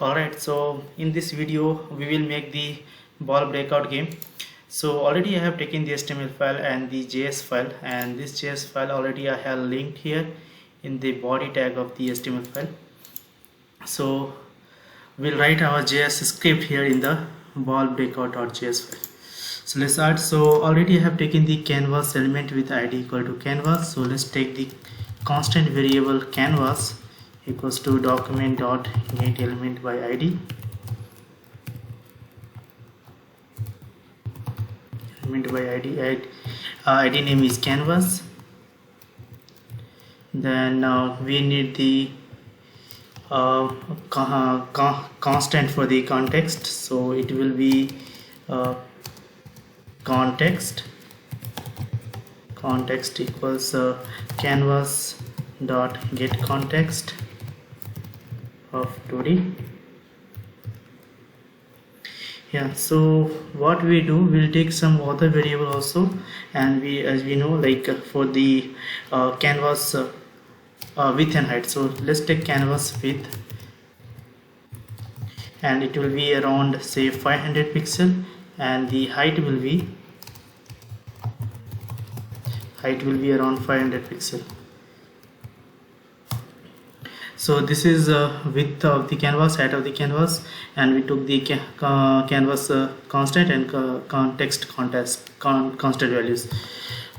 Alright, so in this video we will make the ball breakout game. So already I have taken the HTML file and the JS file, and this JS file already I have linked here in the body tag of the HTML file. So we'll write our JS script here in the BallBreakOut.js file. So let's start. So already I have taken the canvas element with id equal to canvas. So let's take the constant variable canvas equals to document dot get element by id, id name is canvas. Then we need the constant for the context, so it will be context equals canvas dot get context of 2D. Yeah, so what we do, we'll take some other variable also, and as we know, like for the canvas width and height. So let's take canvas width, and it will be around say 500 pixel, and the height will be around 500 pixel. So this is width of the canvas, height of the canvas, and we took the canvas constant and context constant values.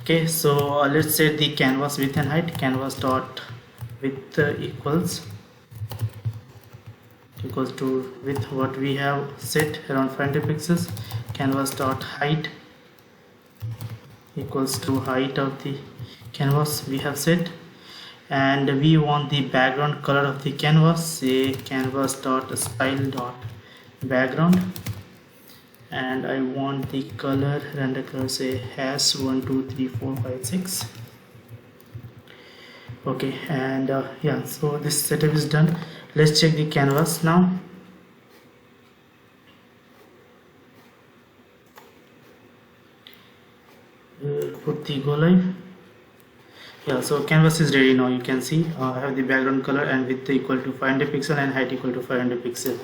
Okay, so let's set the canvas width and height. Canvas dot width equals to width what we have set around 500 pixels. Canvas dot height equals to height of the canvas we have set, and we want the background color of the canvas, say canvas dot style dot background, and I want the color render color, say hash 1 2 3 4 5 6. Okay, and yeah, so this setup is done. Let's check the canvas now. We'll put the go live. Yeah, so canvas is ready now. You can see I have the background color and width equal to 500 pixel and height equal to 500 pixel.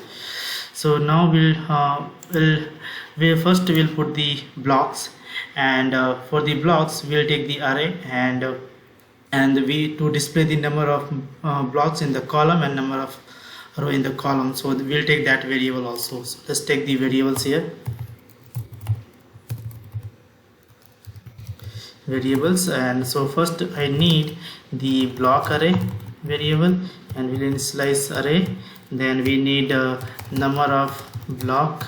So now we'll first put the blocks, and for the blocks we'll take the array, and we to display the number of blocks in the column and number of row in the column. So we'll take that variable also. So let's take the variables here. And so first I need the block array variable, and we'll initialize array. Then we need number of block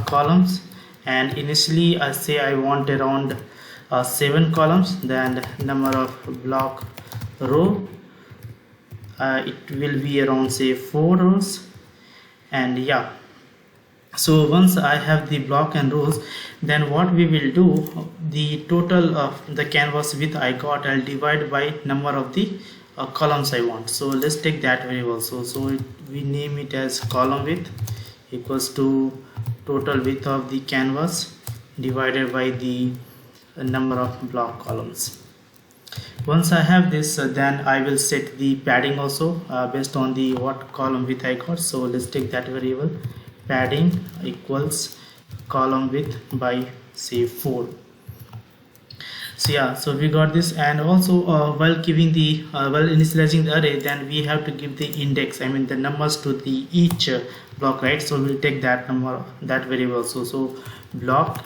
columns, and initially I say I want around 7 columns. Then number of block row, it will be around say 4 rows, and yeah. So once I have the block and rows, then what we will do, the total of the canvas width I got, I'll divide by number of the columns I want. So let's take that variable. So we name it as column width equals to total width of the canvas divided by the number of block columns. Once I have this, then I will set the padding also based on the what column width I got. So let's take that variable. Padding equals column width by say 4. So yeah, so we got this, and also while giving the while initializing the array, then we have to give the index, I mean the numbers to the each block, right? So we'll take that number, that variable also. So block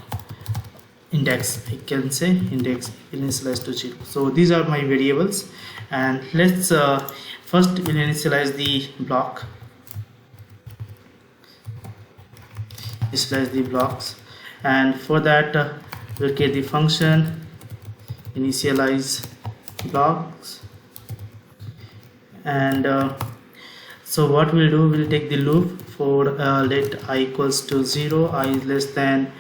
index, I can say index initialize to 0. So these are my variables, and let's first we'll initialize the block. Initialize the blocks, and for that we'll create the function initialize blocks, and so what we'll do, we'll take the loop for let I equals to 0, I less than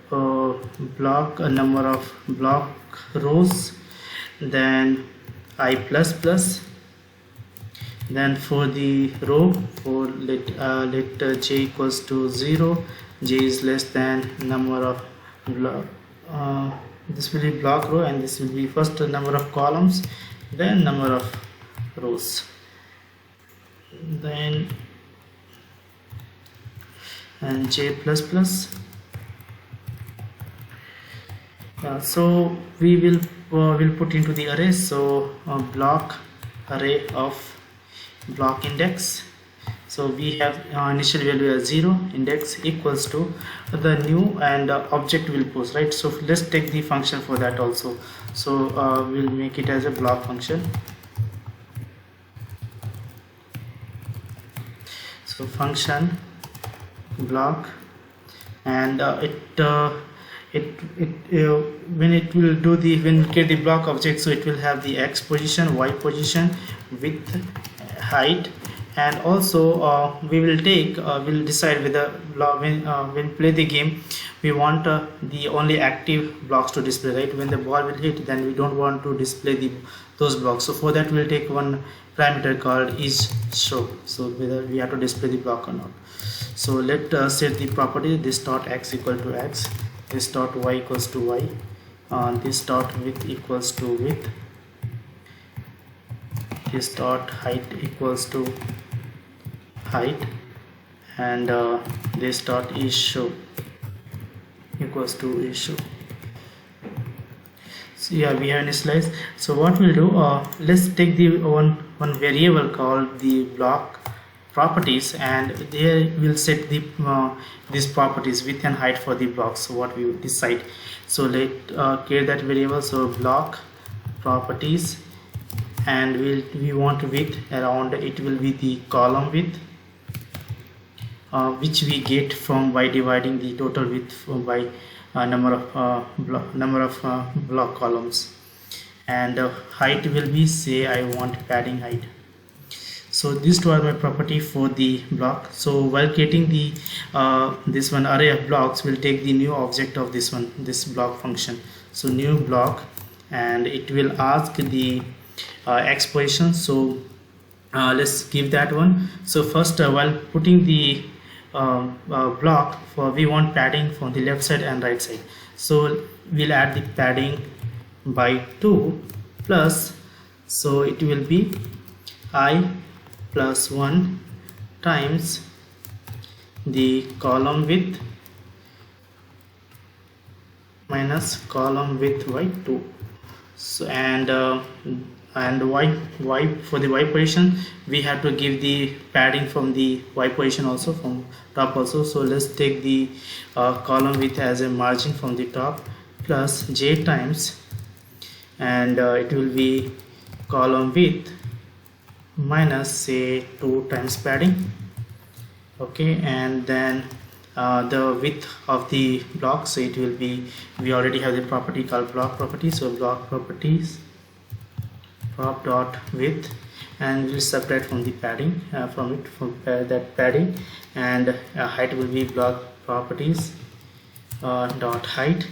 block number of block rows, then I plus plus. Then for the row, for let j equals to 0, j is less than number of block, this will be block row, and this will be first number of columns, then number of rows. then and J++. So we will put into the array, so block array of block index. So we have initial value as 0, index equals to the new, and object will post, right? So let's take the function for that also. So we'll make it as a block function. So function block, and when it will do the, when get the block object, so it will have the x position, y position, width, height, and also we will take will decide whether when play the game we want the only active blocks to display, right? When the ball will hit, then we don't want to display those blocks. So for that we'll take one parameter called is show, so whether we have to display the block or not. So let us set the property this dot x equal to x, this dot y equals to y, this dot width equals to width, this dot height equals to height, and this dot is show equals to is show. So yeah, we have initialized. So what we'll do, let's take the one variable called the block properties, and there we'll set the these properties, width and height for the blocks. So what we will decide, so let create that variable, so block properties, and we want width around, it will be the column width, which we get from by dividing the total width by number of block columns, and height will be, say I want padding height. So these two are my property for the block. So while creating the this one array of blocks, we'll take the new object of this one, this block function. So new block, and it will ask the x position. So let's give that one. So first while putting the block, for we want padding from the left side and right side, so we'll add the padding by 2 plus, so it will be I plus 1 times the column width minus column width by 2. So and y for the y position, we have to give the padding from the y position also, from top also. So let's take the column width as a margin from the top, plus j times, and it will be column width minus, say, 2 times padding. Okay, and then the width of the block, so it will be, we already have the property called block property, so block properties prop dot width, and we'll subtract from the padding from that padding, and height will be block properties dot height,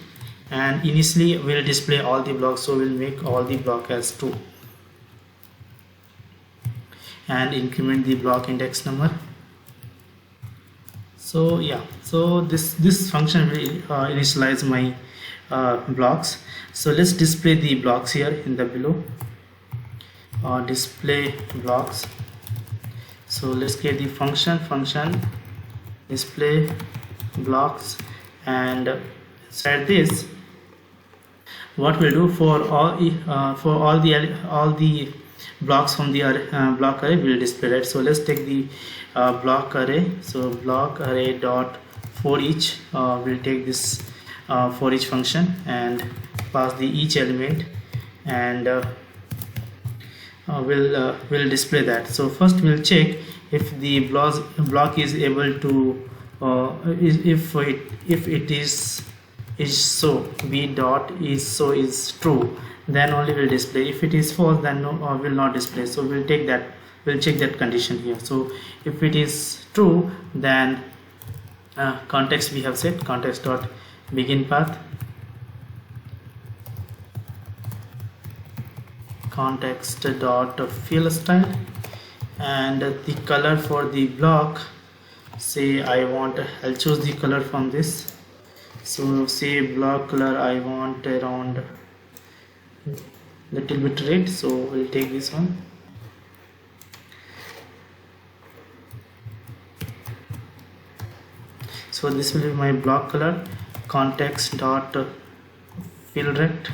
and initially we'll display all the blocks, so we'll make all the block as 2, and increment the block index number. So yeah, so this function will initialize my blocks. So let's display the blocks here in the below, display blocks. So let's create the function display blocks, and inside this, what we'll do, for all the blocks from the block array will display, right? So let's take the block array, so block array dot for each, we'll take this for each function and pass the each element, and we'll display that. So first we'll check if the block is able to if it is so, b dot is so is true, then only will display. If it is false, then no, will not display. So we'll take that, we'll check that condition here. So if it is true, then context we have set context dot begin path, context dot fill style, and the color for the block, say I'll choose the color from this. So say block color I want around little bit red, so we'll take this one. So this will be my block color, context dot fill rect,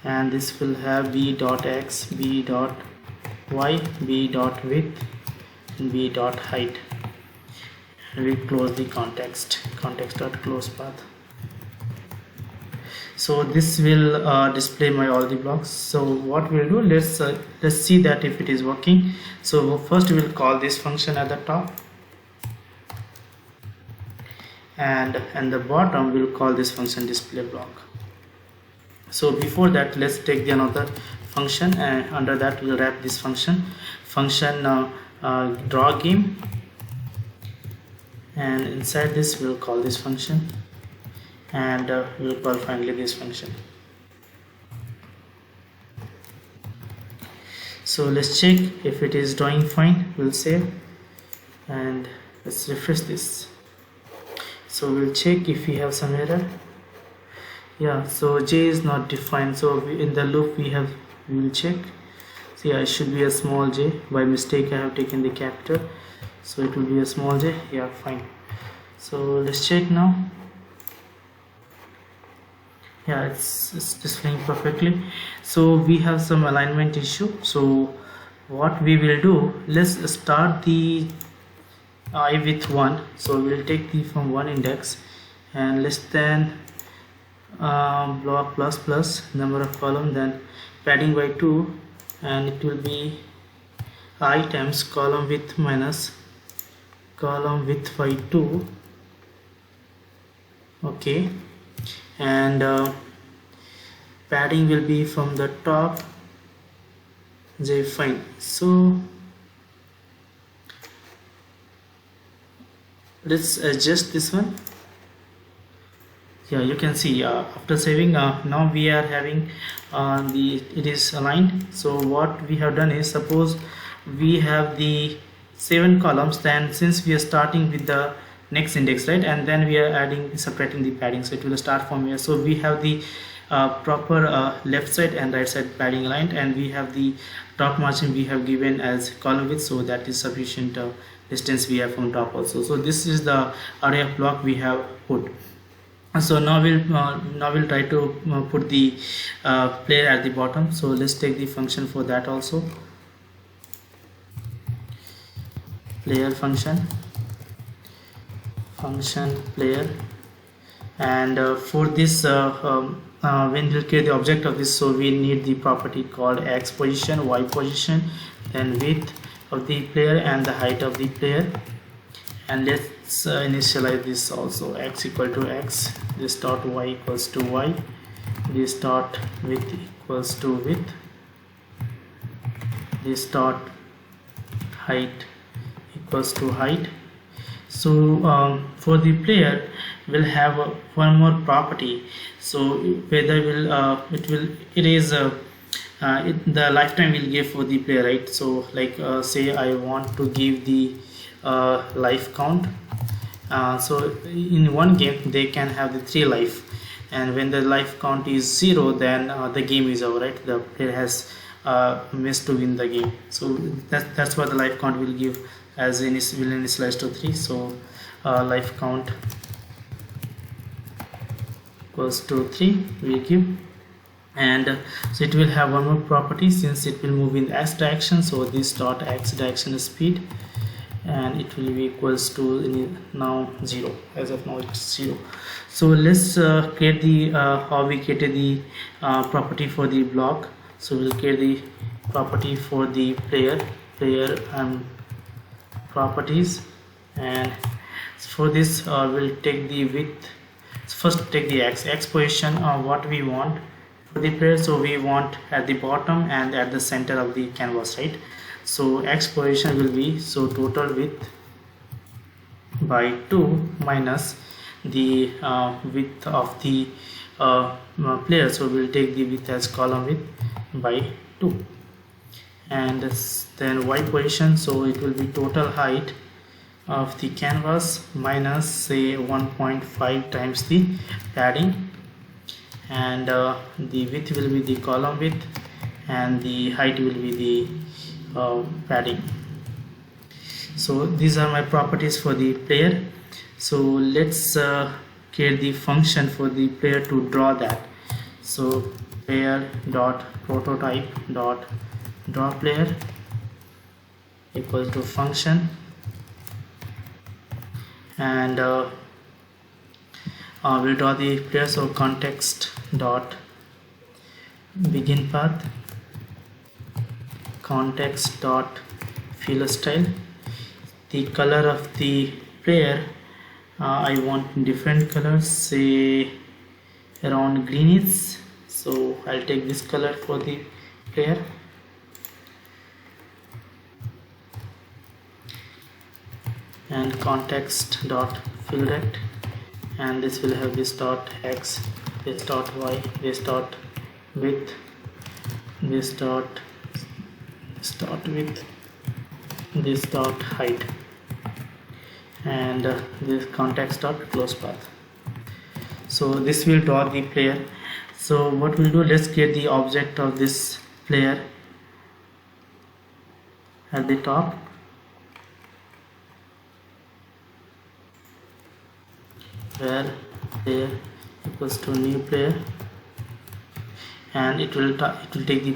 and this will have b dot x, b dot y, b dot width, and b dot height. And we close the context dot close path. So this will display my all the blocks. So what we'll do, let's see that if it is working. So first we'll call this function at the top, and the bottom we'll call this function display block. So before that, let's take the another function, and under that we'll wrap this function draw game, and inside this we'll call this function, and we'll call finally this function. So let's check if it is drawing fine. We'll save and let's refresh this. So we'll check if we have some error. Yeah, so j is not defined, so in the loop we'll check. So yeah, it should be a small j. By mistake I have taken the capital, so it will be a small j. Yeah, fine. So let's check now. Yeah, it's displaying perfectly. So we have some alignment issue. So what we will do, let's start the I with 1. So we'll take the from 1 index and less than block plus plus number of column, then padding by 2, and it will be I times column width minus column width by 2. Okay, and padding will be from the top j. Fine. So let's adjust this one. Yeah, you can see after saving now we are having it is aligned. So what we have done is, suppose we have the 7 columns, then since we are starting with the next index, right, and then we are subtracting the padding, so it will start from here. So we have the proper left side and right side padding aligned, and we have the top margin we have given as column width, so that is sufficient distance we have from top also. So this is the array of block we have put. So now we'll try to put the player at the bottom. So let's take the function for that also. Player function player, and for this when we'll create the object of this, so we need the property called x position, y position, then width of the player and the height of the player. And let's initialize this also. X equal to x, this dot y equals to y, this dot width equals to width, this dot height equals to height. So for the player we'll have one more property. So whether the lifetime will give for the player, right? So like say I want to give the life count. So in one game they can have the 3 life, and when the life count is 0, then the game is over, right? The player has missed to win the game. So that's what the life count will give, as will initialize to 3. So life count equals to 3 we give, and so it will have one more property, since it will move in x direction. So this dot x direction is speed, and it will be equals to now 0. As of now it's 0. So let's create the how we created the property for the block. So we'll create the property for the player and properties, and for this we'll take the width. First take the x position what we want for the player. So we want at the bottom and at the center of the canvas, right? So x position will be, so total width by 2 minus the width of the player. So we'll take the width as column width by 2, and then y position, so it will be total height of the canvas minus say 1.5 times the padding, and the width will be the column width and the height will be the padding. So these are my properties for the player. So let's create the function for the player to draw that. So player dot prototype dot draw player equals to function, and we'll draw the player. So context dot begin path, context dot fill style. The color of the player, I want different colors, say around greenish, so I'll take this color for the player. And context dot fill rect, and this will have this dot x, this dot y, this dot width, this dot width, this dot height, and this context dot close path. So this will draw the player. So what we'll do, let's create the object of this player at the top. Where player equals to new player, and it will take the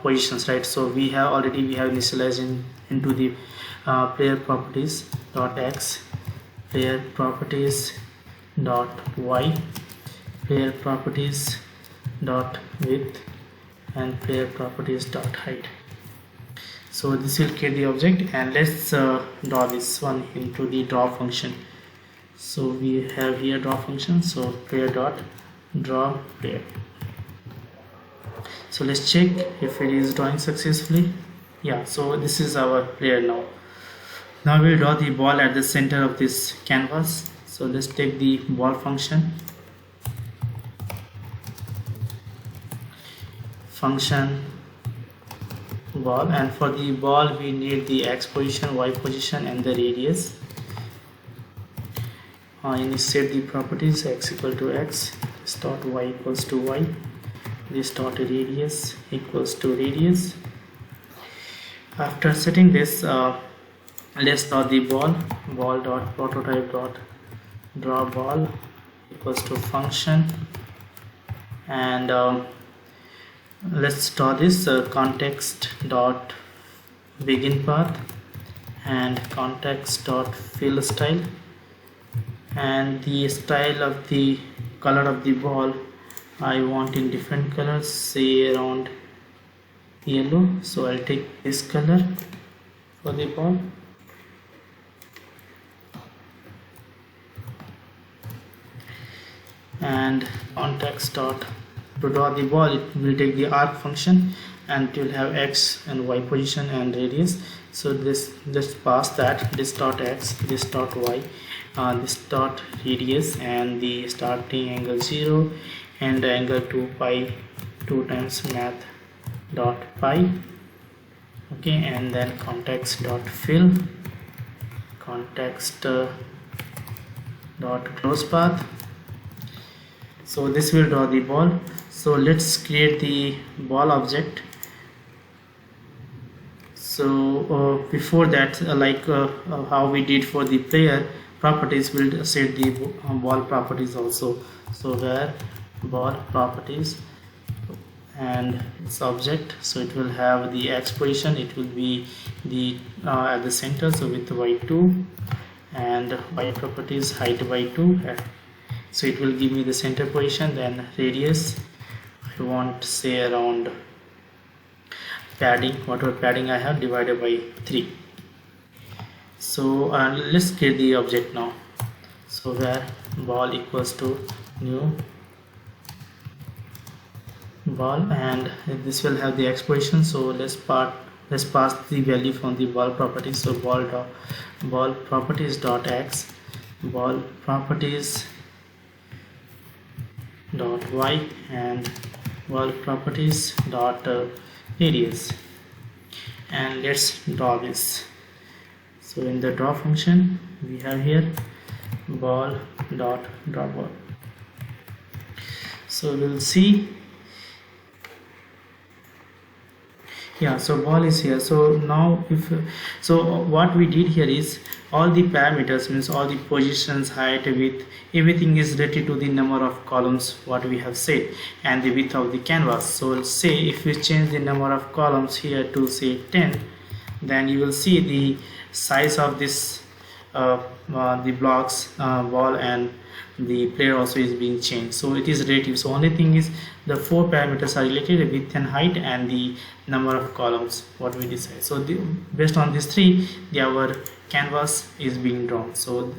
positions, right? So we have initialized into the player properties dot x, player properties dot y, player properties dot width, and player properties dot height. So this will create the object, and let's draw this one into the draw function. So we have here draw function, so player dot draw player. So let's check if it is drawing successfully. Yeah, so this is our player now. Now we'll draw the ball at the center of this canvas. So let's take the ball function, ball, and for the ball we need the x position, y position, and the radius. Initiate the properties x equal to x, this dot y equals to y, this dot radius equals to radius. After setting this, let's draw the ball dot prototype dot draw ball equals to function, and let's draw this context dot begin path and context dot fill style, and the style of the color of the ball I want in different colors, say around yellow. So I'll take this color for the ball, and context dot to draw the ball, it will take the arc function, and it will have x and y position and radius. So this, let's pass that, this dot x, this dot y, this dot radius, and the starting angle 0 and the angle 2 pi, 2 times math dot pi. Okay, and then context dot fill, context dot close path. So this will draw the ball. So let's create the ball object. So before that, how we did for the player properties, we'll set the ball properties also. So where ball properties and its object, so it will have the x position, it will be the at the center, so with y2, and y properties height by 2, so it will give me the center position. Then radius, I want say around padding, whatever padding I have, divided by 3. So let's create the object now. So where ball equals to new ball, and this will have the x position. So let's pass the value from the ball property. So ball properties dot x, ball properties dot y, and ball properties dot radius, and let's draw this. So in the draw function we have here ball dot draw ball. So we'll see Yeah, so ball is here. So now if so what we did here is all the parameters, means all the positions, height, width, everything is related to the number of columns what we have said and the width of the canvas. So say if we change the number of columns here to say 10, then you will see the size of this the blocks wall and the player also is being changed. So it is relative. So only thing is the four parameters are related: width and height and the number of columns what we decide. So based on these three, our canvas is being drawn. So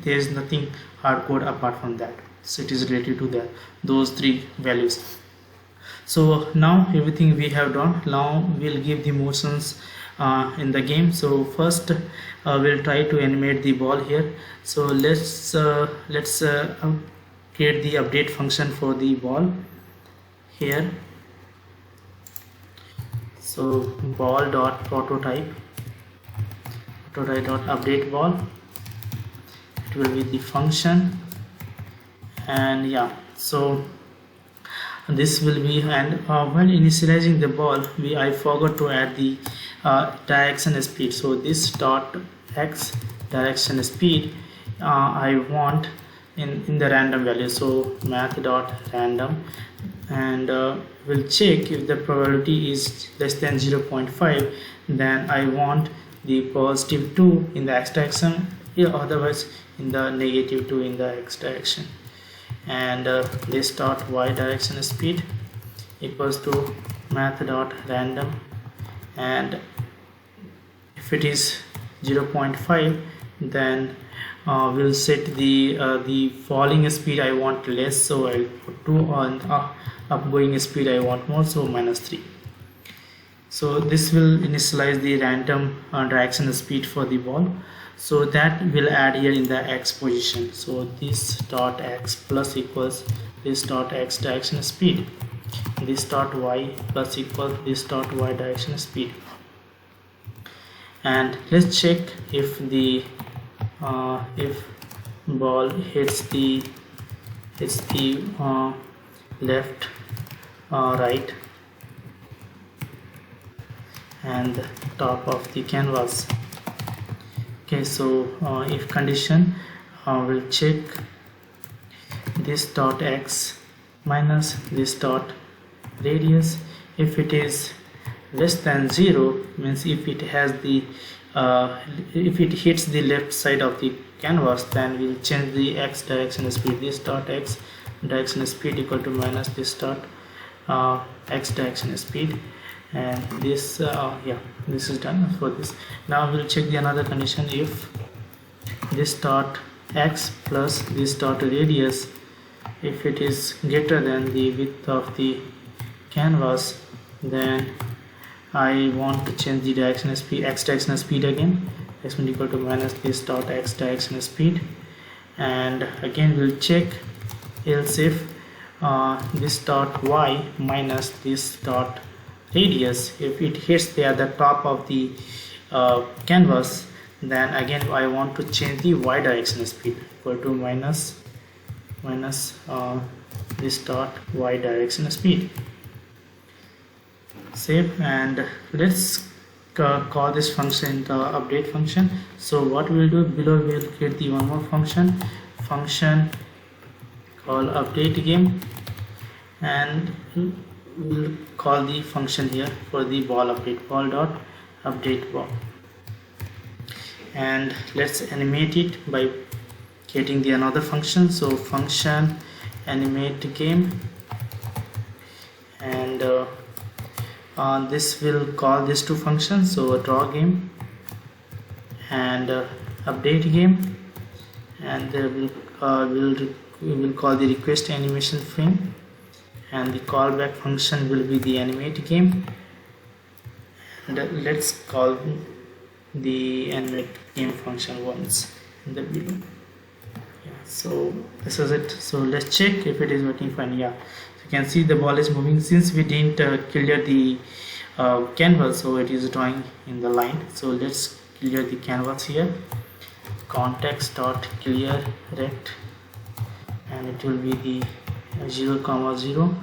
there is nothing hard code apart from that. So it is related to those three values. So now everything we have done. Now we'll give the motions in the game. So first we'll try to animate the ball here. So let's create the update function for the ball here. So ball dot prototype dot update ball, it will be the function. And yeah, so this will be, and when initializing the ball I forgot to add the direction speed. So this dot x direction speed I want in the random value. So math dot random, and we'll check if the probability is less than 0.5, then I want the positive 2 in the x direction, otherwise in the negative 2 in the x direction. And this dot y direction speed equals to math dot random, and if it is 0.5, then we'll set the falling speed I want less, so I'll put 2, on upgoing speed I want more, so -3. So this will initialize the random direction speed for the ball. So that will add here in the x position. So this dot x plus equals this dot x direction speed, this dot y plus equals this dot y direction speed. And let's check if the if ball hits the left, right and the top of the canvas. Okay, so if condition, we'll check this dot x minus this dot radius. If it is less than 0, means if it has the if it hits the left side of the canvas, then we'll change the x direction speed. This dot x direction speed equal to minus this dot x direction speed, and this yeah, this is done for this. Now we'll check the another condition. If this dot x plus this dot radius, if it is greater than the width of the canvas, then I want to change the direction speed, x direction speed again, x equal to minus this dot x direction speed. And again we'll check else if this dot y minus this dot radius, if it hits the top of the canvas, then again I want to change the y direction speed equal to minus this dot y direction speed. Save, and let's call this function the update function. So what we'll do below, we'll create the one more function called update game, and we'll call the function here for the ball update, ball dot update ball. And let's animate it by creating the another function. So function animate game, and this will call these two functions, so draw game and update game, and we will call the request animation frame, and the callback function will be the animate game. And let's call the animate game function once in the below. Yeah, so this is it. So let's check if it is working fine. Yeah, you can see the ball is moving. Since we didn't clear the canvas, so it is drawing in the line. So let's clear the canvas here, context dot clear rect, and it will be the 0, 0.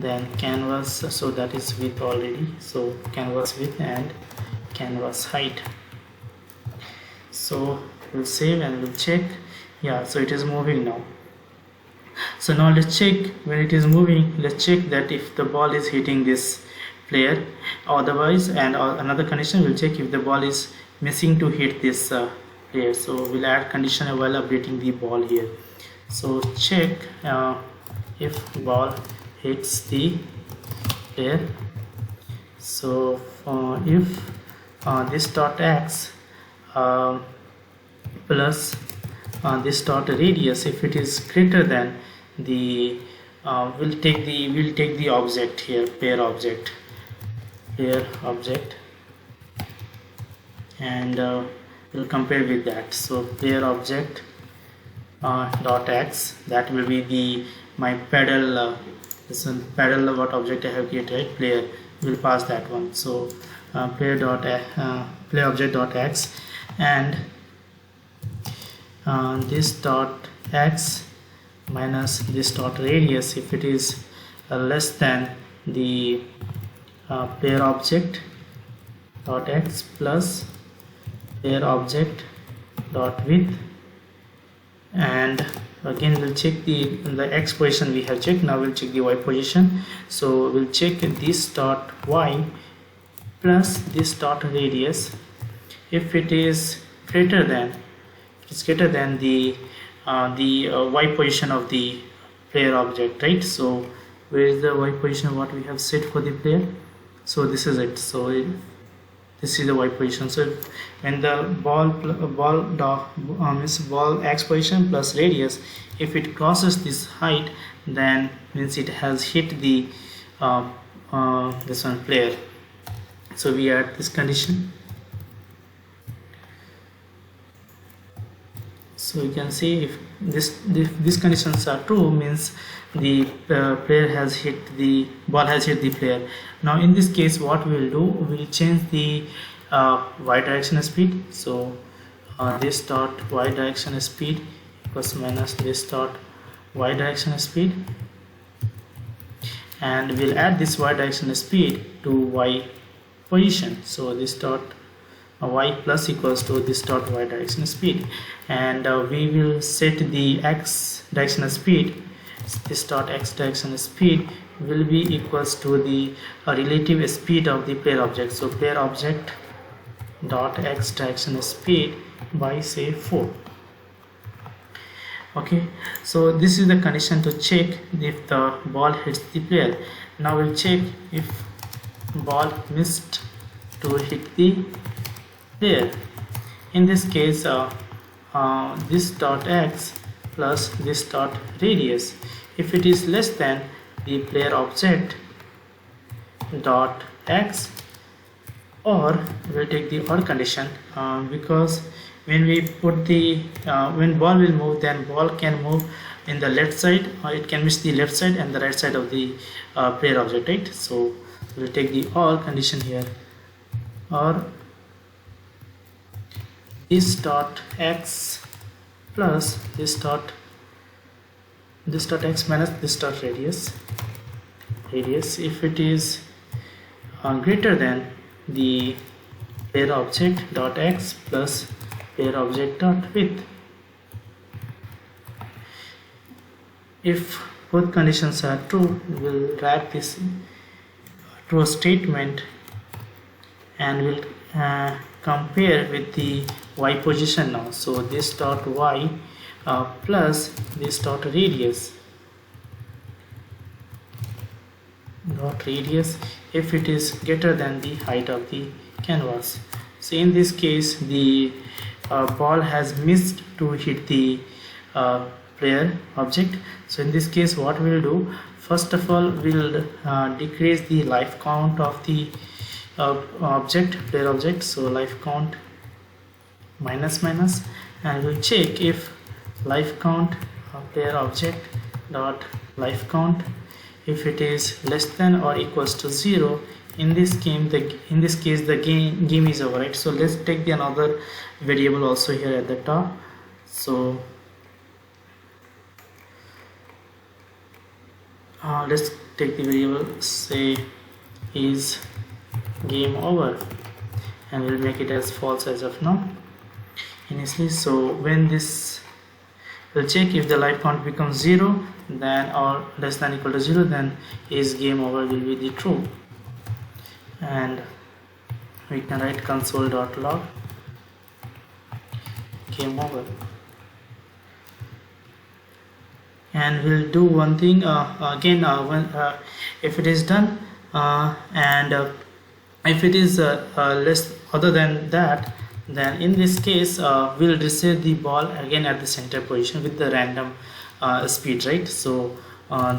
then canvas, so that is width already, so canvas width and canvas height. So we'll save and we'll check. Yeah, so it is moving now. So now let's check when it is moving. Let's check that if the ball is hitting this player, otherwise, and another condition, we'll check if the ball is missing to hit this player. So we'll add condition while updating the ball here. So check if ball hits the player. So if this dot x plus this dot radius, if it is greater than the we'll take the object here, player object, and we'll compare with that. So player object dot x, that will be the my pedal, this one pedal, what object I have created, right? Player, will pass that one. So player object dot x, and this dot x minus this dot radius, if it is less than the player object dot x plus player object dot width. And again we'll check the x position we have checked. Now we'll check the y position. So we'll check this dot y plus this dot radius. If it is greater than the y position of the player object, right? So where is the y position what we have set for the player? So this is it. So this is the y position. So when the ball x position plus radius, if it crosses this height, then means it has hit the this one player. So we add this condition. So you can see if these conditions are true, means the player has hit the ball has hit the player. Now in this case, what we will do, we will change the y direction speed. So this dot y direction speed equals minus this dot y direction speed, and we'll add this y direction speed to y position. So this dot y plus equals to this dot y direction speed, and we will set the x direction speed. This dot x direction speed will be equals to the relative speed of the player object. So player object dot x direction speed by say 4. Okay, so this is the condition to check if the ball hits the player. Now we'll check if ball missed to hit the player. In this case, this dot x plus this dot radius, if it is less than the player object dot x, or we'll take the or condition, because when we put the when ball will move, then ball can move in the left side, or it can miss the left side and the right side of the player object, right? So we'll take the or condition here, or this dot x plus this dot x minus this dot radius, if it is greater than the player object dot x plus player object dot width. If both conditions are true, we will wrap this true statement and we'll compare with the y position now. So this dot y plus this dot radius if it is greater than the height of the canvas. So in this case, the ball has missed to hit the player object. So in this case, what we will do, first of all, we'll decrease the life count of the player object. So life count minus, and we'll check if life count of player object dot life count, if it is less than or equals to 0. In this case the game is over, right? So let's take the another variable also here at the top. So let's take the variable say is game over, and we'll make it as false as of now initially. So when this will check if the life count becomes 0 then or less than equal to 0, then is game over will be the true, and we can write console.log game over. And we'll do one thing again when if it is done and if it is less other than that, then in this case we'll reset the ball again at the center position with the random speed, right? So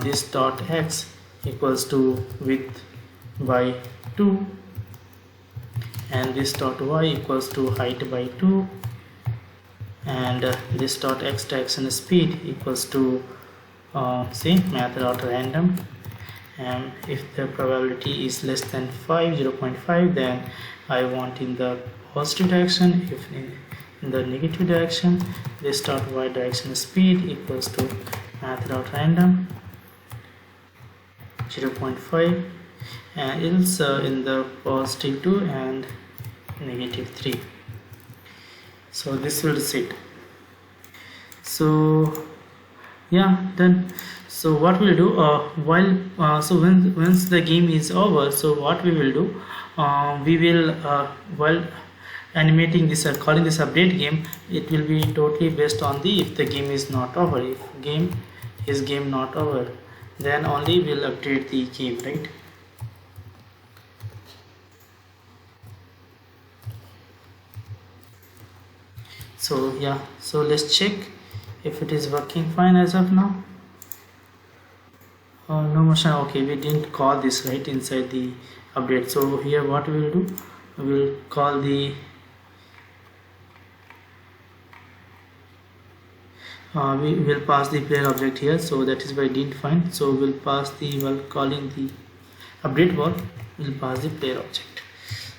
this dot x equals to width by 2, and this dot y equals to height by 2, and this dot x direction speed equals to say math.random, and if the probability is less than 0.5, then I want in the positive direction. If in the negative direction, this dot y direction speed equals to math.random 0.5, and else in the positive 2 and negative 3. So this will reset. So yeah, done. So what we'll do once the game is over, so what we will do, we will while animating this calling this update game, it will be totally based on the if the game is not over. If game is game not over, then only we'll update the game, right? So yeah, so let's check if it is working fine as of now. No motion. Okay, we didn't call this right inside the update. So here what we will do, we will call the we will pass the player object here, so that is why I didn't find. So we'll pass the, while calling the update ball, we'll pass the player object.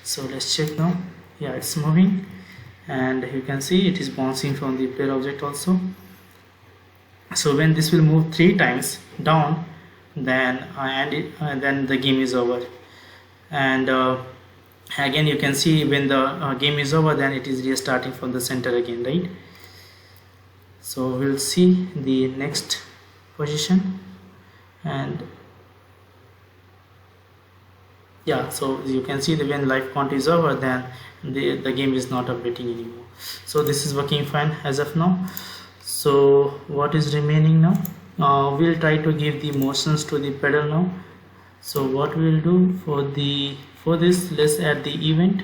So let's check now. Yeah, it's moving, and you can see it is bouncing from the player object also. So when this will move 3 times down, then then the game is over. And again you can see when the game is over, then it is restarting from the center again, right? So we'll see the next position, and yeah, so you can see that when life count is over, then the game is not updating anymore. So this is working fine as of now. So what is remaining now? We'll try to give the motions to the pedal now. So what we'll do for this, let's add the event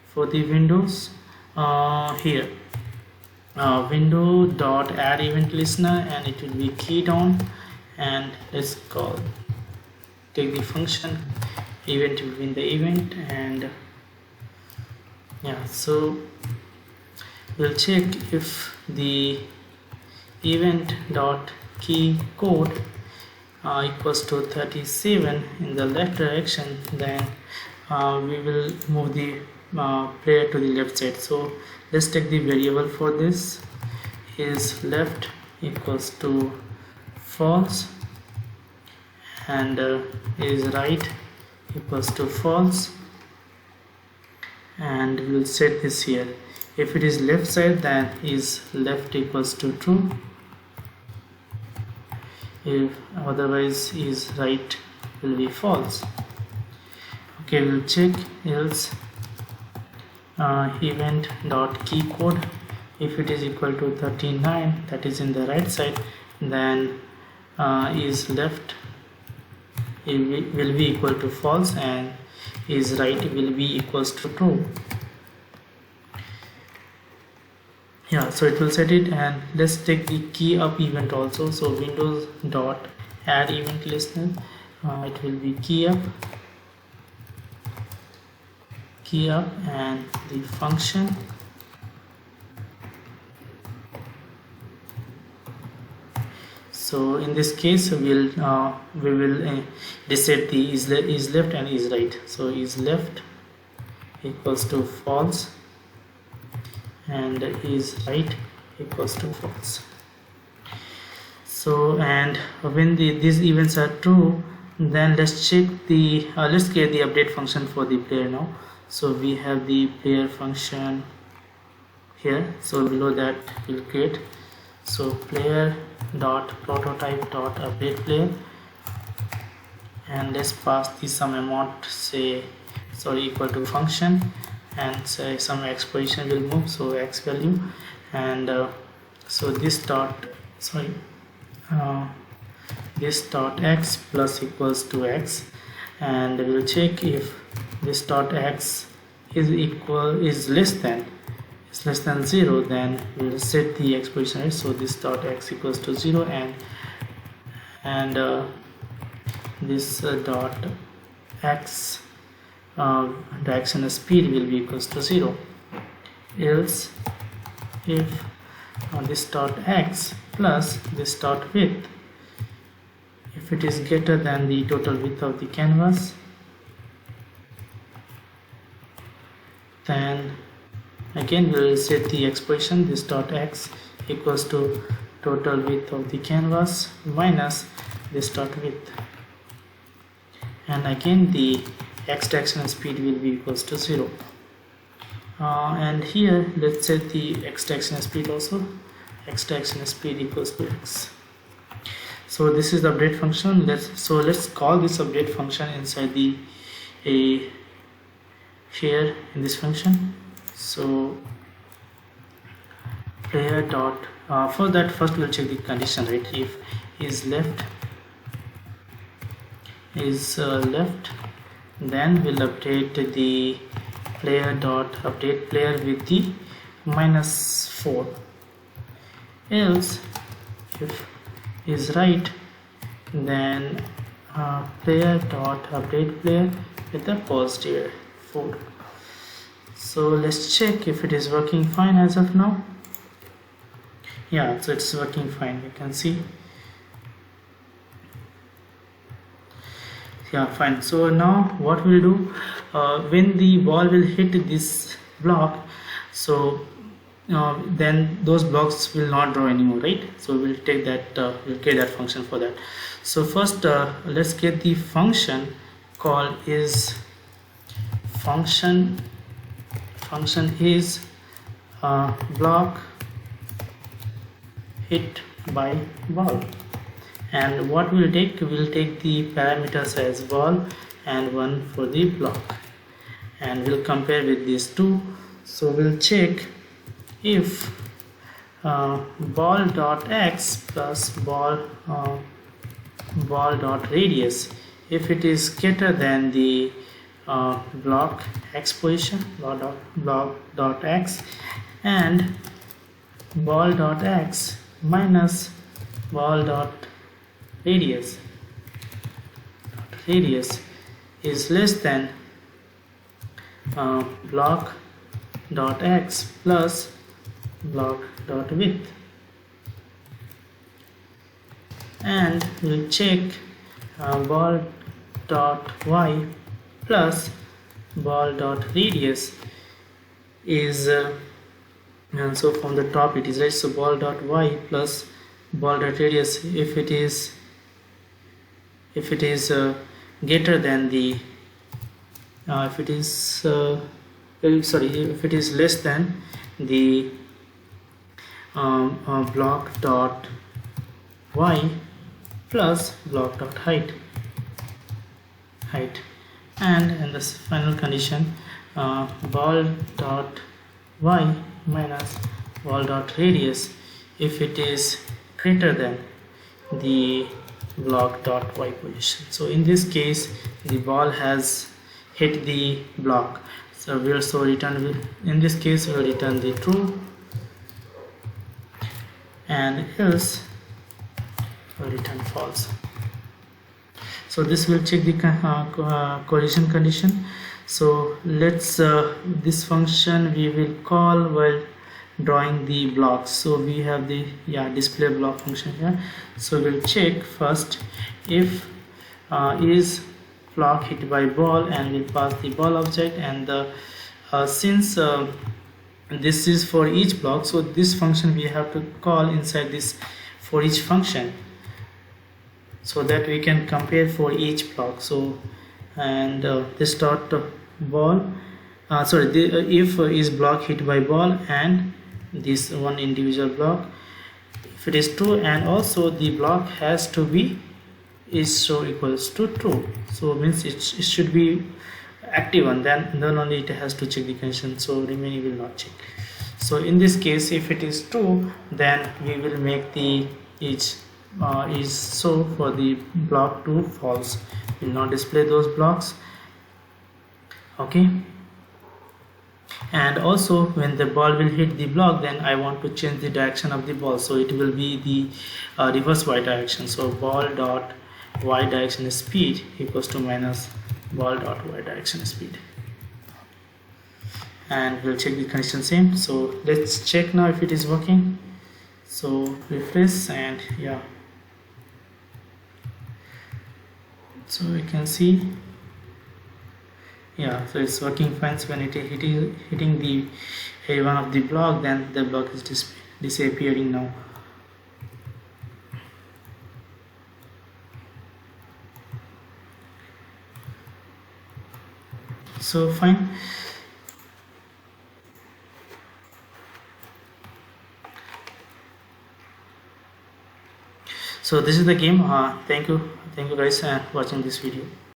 for the windows here. Window dot add event listener, and it will be keyed on, and let's take the function event within the event, and yeah, so we'll check if the event dot key code equals to 37 in the left direction, then we will move the player to the left side. So let's take the variable for this is left equals to false, and is right equals to false, and we'll set this here. If it is left side, then is left equals to true, if otherwise is right will be false. Okay, we'll check else event dot key code, if it is equal to 39, that is in the right side, then is left will be equal to false, and is right will be equals to true. Yeah, so it will set it. And let's take the key up event also. So windows dot add event listener, it will be key up, and the function so in this case we will reset the is left and is right. So is left equals to false, and is right equals to false. So and when these events are true, then let's check the let's create the update function for the player now. So we have the player function here, so below that we'll create, so player dot prototype dot update player, and let's pass the some amount, say sorry, equal to function, and say some x position will move, so x value, and so this dot this dot x plus equals to x, and we will check if this dot x is less than 0, then we will set the x position, right? So this dot x equals to 0, and this dot x direction speed will be equals to 0. Else if this dot x plus this dot width, if it is greater than the total width of the canvas, then again we will set the expression this dot x equals to total width of the canvas minus this dot width, and again the x direction speed will be equals to 0. And here let's set the x direction speed also, x direction speed equals to x. So this is the update function. Let's call this update function inside the here in this function. So player dot for that first we'll check the condition, right? If is left, then we'll update the player dot update player with the -4. Else if is right, then player dot update player with the positive 4. So let's check if it is working fine as of now. Yeah, so it's working fine, you can see. Yeah, fine. So now what we'll do, when the ball will hit this block, so then those blocks will not draw anymore, right? So we'll take that, we'll create that function for that. So first let's get the function called is function is block hit by ball, and what we'll take the parameters as ball and one for the block, and we'll compare with these two. So we'll check if ball dot x plus ball dot radius, if it is greater than the block x position, block dot x, and ball dot x minus ball dot radius is less than block dot x plus block dot width, and we'll check ball dot y plus ball dot radius is and so from the top it is right. So ball dot y plus ball dot radius, if it is greater than the if it is less than the block dot y plus block dot height, and in this final condition ball dot y minus ball dot radius, if it is greater than the block dot y position. So in this case the ball has hit the block, so we'll also return, in this case we'll return the true, and else we'll return false. So this will check the collision condition. So let's this function we will call while drawing the blocks. So we have the display block function here. So we'll check first if is block hit by ball, and we'll pass the ball object, and since this is for each block, so this function we have to call inside this for each function. so that we can compare for each block. So and this dot ball sorry if is block hit by ball and this one individual block, if it is true, and also the block has to be is so equals to true, so means it should be active one, then only it has to check the condition, so remaining will not check. So in this case, if it is true, then we will make the is so for the block to false, will not display those blocks. Okay, and also when the ball will hit the block, then I want to change the direction of the ball, so it will be the reverse y direction. So ball dot y direction speed equals to minus ball dot y direction speed, and we'll check the condition same. So let's check now if it is working. So refresh, and yeah, so we can see, yeah, so it's working fine. So when it is hitting the one of the block, then the block is disappearing now. So fine. So this is the game. Thank you guys for watching this video.